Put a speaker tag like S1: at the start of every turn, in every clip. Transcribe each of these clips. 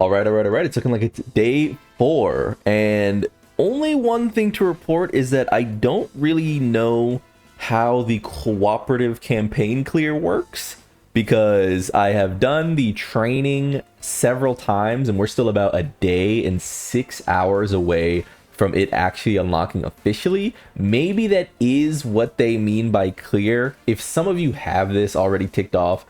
S1: All right. It's looking like it's day 4, and only one thing to report is that I don't really know how the cooperative campaign clear works, because I have done the training several times and we're still about a day and 6 hours away from it actually unlocking officially. Maybe that is what they mean by clear. If some of you have this already ticked off,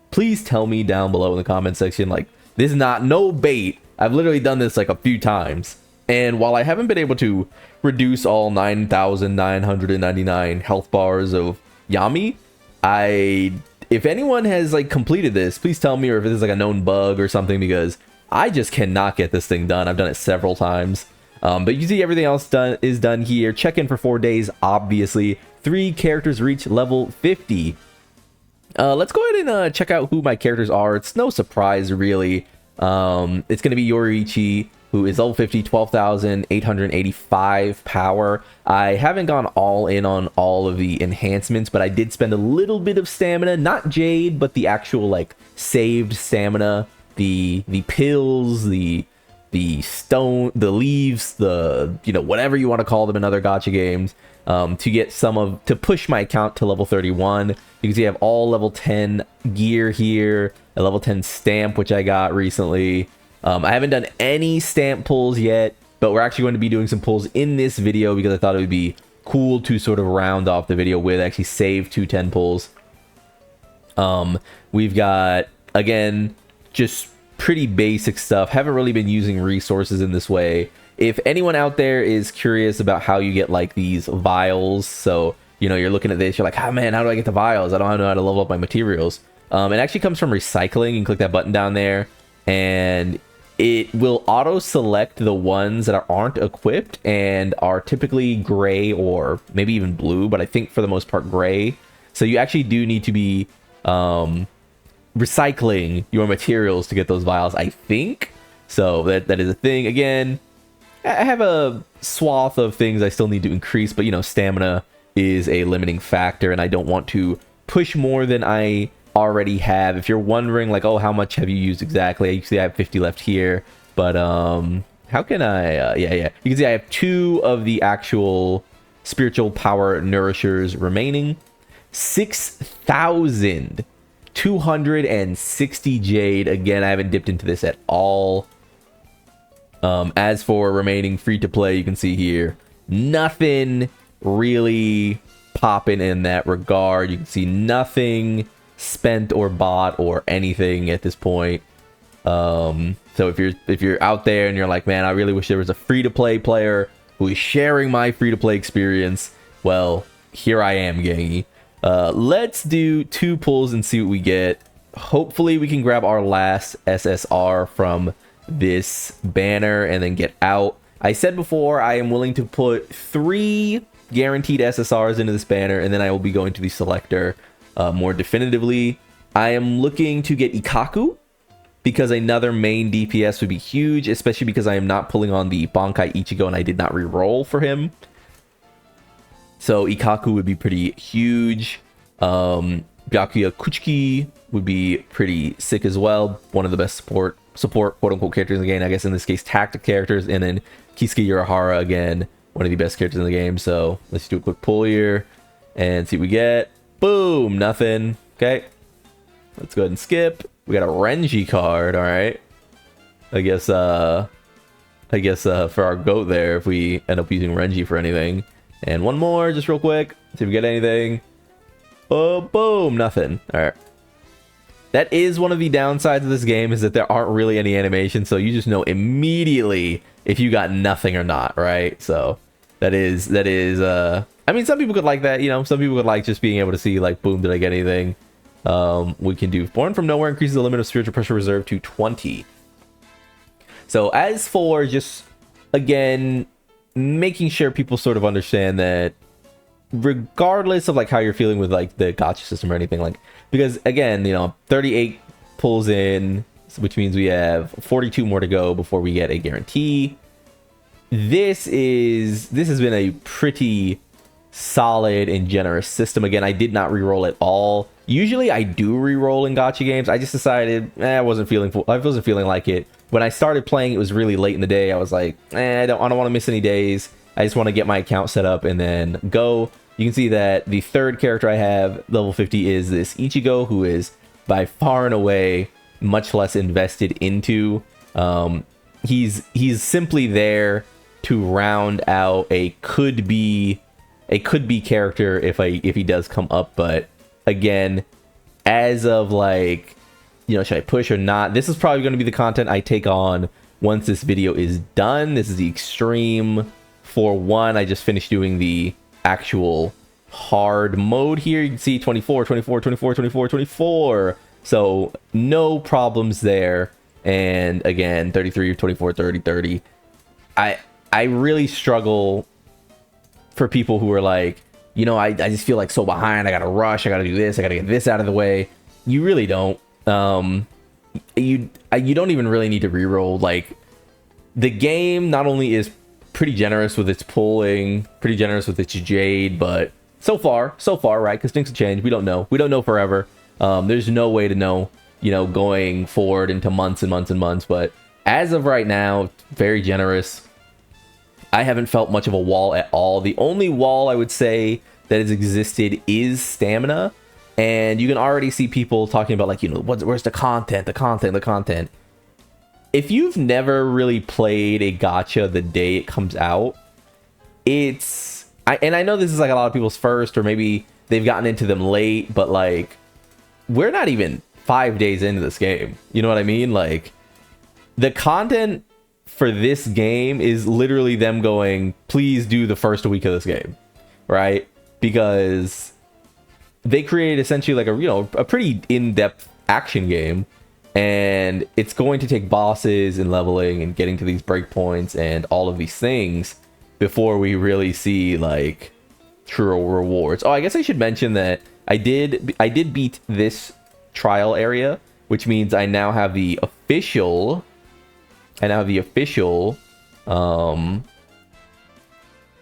S1: please tell me down below in the comment section. Like, this is not no bait. I've literally done this like a few times. And while I haven't been able to reduce all 9,999 health bars of Yami, if anyone has like completed this, please tell me, or if it is like a known bug or something, because I just cannot get this thing done. I've done it several times. But you see everything else is done here. Check in for 4 days, obviously. 3 characters reach level 50. Let's go ahead and check out who my characters are. It's no surprise, really. It's going to be Yoriichi, who is level 50, 12,885 power. I haven't gone all in on all of the enhancements, but I did spend a little bit of stamina. Not Jade, but the actual, like, saved stamina. The pills, the stone, the leaves, the, you know, whatever you want to call them in other gacha games, to get to push my account to level 31. You can see I have all level 10 gear here, a level 10 stamp, which I got recently. I haven't done any stamp pulls yet, but we're actually going to be doing some pulls in this video because I thought it would be cool to sort of round off the video with. Actually save 2 10 pulls. We've got, again, just pretty basic stuff. Haven't really been using resources in this way. If anyone out there is curious about how you get like these vials, so you know, you're looking at this, you're like, oh man, how do I get the vials? I don't know how to level up my materials. It actually comes from recycling. You can click that button down there and it will auto select the ones that aren't equipped and are typically gray or maybe even blue, but I think for the most part gray. So you actually do need to be recycling your materials to get those vials, I think. So that is a thing. Again, I have a swath of things I still need to increase, but you know, stamina is a limiting factor and I don't want to push more than I already have. If you're wondering like, oh, how much have you used exactly, you see I have 50 left here, but how can I yeah, you can see I have 2 of the actual spiritual power nourishers remaining. 6,260 Jade. Again, I haven't dipped into this at all. As for remaining free to play, you can see here nothing really popping in that regard. You can see nothing spent or bought or anything at this point. So if you're out there and you're like, man, I really wish there was a free-to-play player who is sharing my free-to-play experience, well, here I am, gangy. Let's do 2 pulls and see what we get. Hopefully we can grab our last SSR from this banner and then get out. I said before, I am willing to put 3 guaranteed SSRs into this banner, and then I will be going to the selector more definitively. I am looking to get Ikaku, because another main DPS would be huge, especially because I am not pulling on the Bankai Ichigo and I did not re-roll for him. So Ikaku would be pretty huge. Byakuya Kuchiki would be pretty sick as well. One of the best support quote-unquote characters in the game. I guess in this case, tactic characters. And then Kisuke Urahara, again, one of the best characters in the game. So let's do a quick pull here and see what we get. Boom! Nothing. Okay. Let's go ahead and skip. We got a Renji card. All right. I guess for our goat there, if we end up using Renji for anything. And one more, just real quick. See if we get anything. Oh, boom! Nothing. All right. That is one of the downsides of this game, is that there aren't really any animations, so you just know immediately if you got nothing or not, right? So that is I mean, some people could like that, you know, some people could like just being able to see like, boom, did I get anything? We can do Born from Nowhere increases the limit of spiritual pressure reserve to 20. So as for just, again, making sure people sort of understand that regardless of like how you're feeling with like the gacha system or anything, like, because again, you know, 38 pulls in, which means we have 42 more to go before we get a guarantee. This has been a pretty solid and generous system. Again, I did not reroll at all. Usually I do reroll in gacha games. I just decided I wasn't feeling like it. When I started playing, it was really late in the day. I was like, I don't want to miss any days. I just want to get my account set up and then go. You can see that the third character I have, level 50, is this Ichigo, who is by far and away much less invested into. He's simply there to round out a could be character if he does come up. But again, as of like, should I push or not? This is probably going to be the content I take on once this video is done. This is the extreme for one. I just finished doing the actual hard mode here. You can see 24, 24, 24, 24, 24. So no problems there. And again, 33, 24, 30, 30. I really struggle for people who are like, I just feel like so behind. I gotta rush. I gotta do this. I gotta get this out of the way. You really don't. You don't even really need to reroll. Like, the game not only is pretty generous with its pulling, pretty generous with its Jade, but so far, right? Because things have changed. We don't know forever. There's no way to know, going forward into months and months and months. But as of right now, very generous. I haven't felt much of a wall at all. The only wall I would say that has existed is stamina. And you can already see people talking about, like, where's the content, the content. If you've never really played a gacha the day it comes out, and I know this is like a lot of people's first, or maybe they've gotten into them late, but like, we're not even 5 days into this game. You know what I mean? Like, the content for this game is literally them going, please do the first week of this game, right? Because they created essentially like a pretty in-depth action game, and it's going to take bosses and leveling and getting to these breakpoints and all of these things before we really see like true rewards. Oh, I guess I should mention that I did beat this trial area, which means I now have the official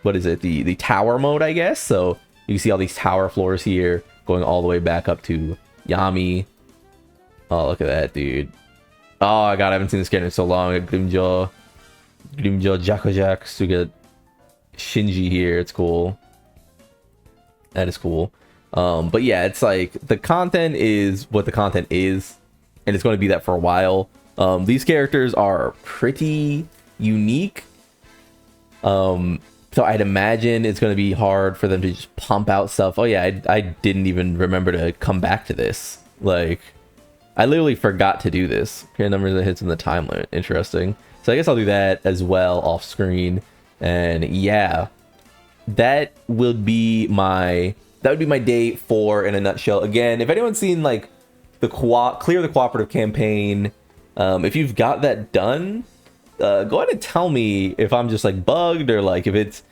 S1: what is it, the tower mode, I guess. So you can see all these tower floors here going all the way back up to Yami. Oh, look at that, dude. Oh god, I haven't seen this character in so long. Grimjaw Jakojak. So we get Shinji here. It's cool. That is cool. But yeah, it's like the content is what the content is, and it's going to be that for a while. These characters are pretty unique. So I'd imagine it's going to be hard for them to just pump out stuff. Oh yeah, I didn't even remember to come back to this. Like, I literally forgot to do this. Here, numbers that hits in the time limit. Interesting. So I guess I'll do that as well off screen. And yeah, that would be my day 4 in a nutshell. Again, if anyone's seen like the clear the cooperative campaign, if you've got that done, go ahead and tell me if I'm just like bugged, or like if it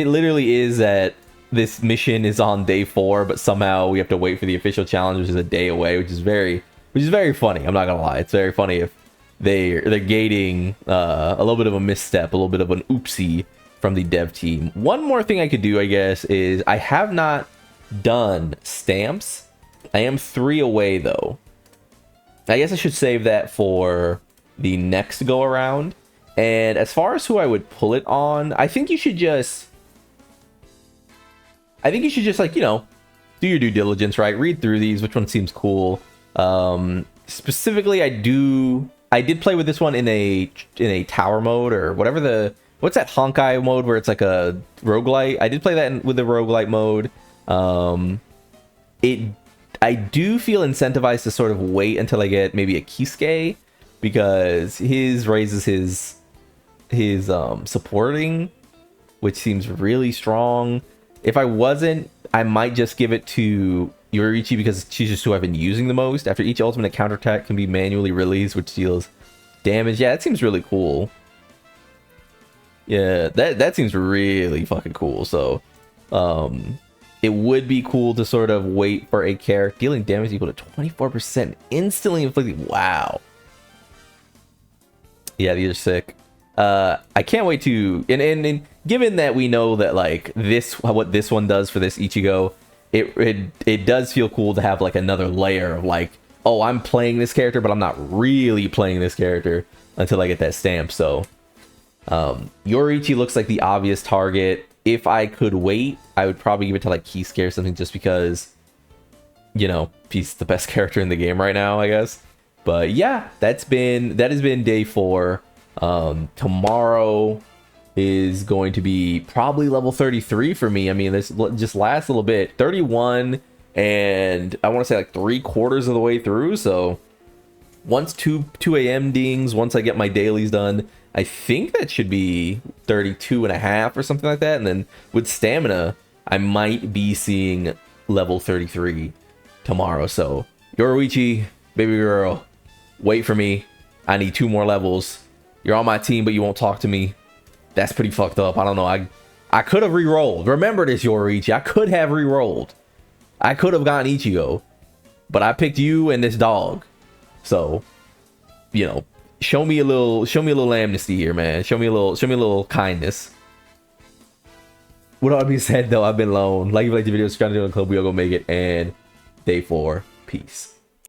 S1: literally is that this mission is on day 4, but somehow we have to wait for the official challenge, which is a day away, which is very funny. I'm not gonna lie, it's very funny if they're gating a little bit of a misstep, a little bit of an oopsie from the dev team. One more thing I could do, I guess, is I have not done stamps. I am 3 away though. I guess I should save that for the next go around. And as far as who I would pull it on, I think you should just like, do your due diligence, right? Read through these, which one seems cool. Specifically, I did play with this one in a tower mode, or whatever what's that Honkai mode where it's like a roguelite? I did play that with the roguelite mode. I do feel incentivized to sort of wait until I get maybe a Kisuke, because his raises his supporting, which seems really strong. If I wasn't, I might just give it to Yoriichi, because she's just who I've been using the most. After each ultimate counterattack can be manually released, which deals damage. Yeah, that seems really cool. Yeah, that seems really fucking cool. So it would be cool to sort of wait for a character dealing damage equal to 24% instantly inflicted. Wow. Yeah, these are sick. I can't wait to, and given that we know that like what this one does for this Ichigo, it does feel cool to have like another layer of like, oh, I'm playing this character, but I'm not really playing this character until I get that stamp. So Yoriichi looks like the obvious target. If I could wait, I would probably give it to like Kisuke or something, just because, you know, he's the best character in the game right now, I guess. But yeah, that has been day 4. Tomorrow is going to be probably level 33 for me. I mean, this just lasts a little bit. 31, and I want to say like 3/4 of the way through. So once 2 a.m. dings, once I get my dailies done, I think that should be 32.5 or something like that. And then with stamina, I might be seeing level 33 tomorrow. So Yoriichi, baby girl, wait for me. I need 2 more levels. You're on my team, but you won't talk to me. That's pretty fucked up. I don't know. I could have re-rolled. Remember this, Yoriichi. I could have re-rolled. I could have gotten Ichigo, but I picked you and this dog. So, you know, show me a little amnesty here, man. Show me a little kindness. With all that being said, though, I've been Lone. Like if you like the video, subscribe to the club. We all go make it. And day 4, peace.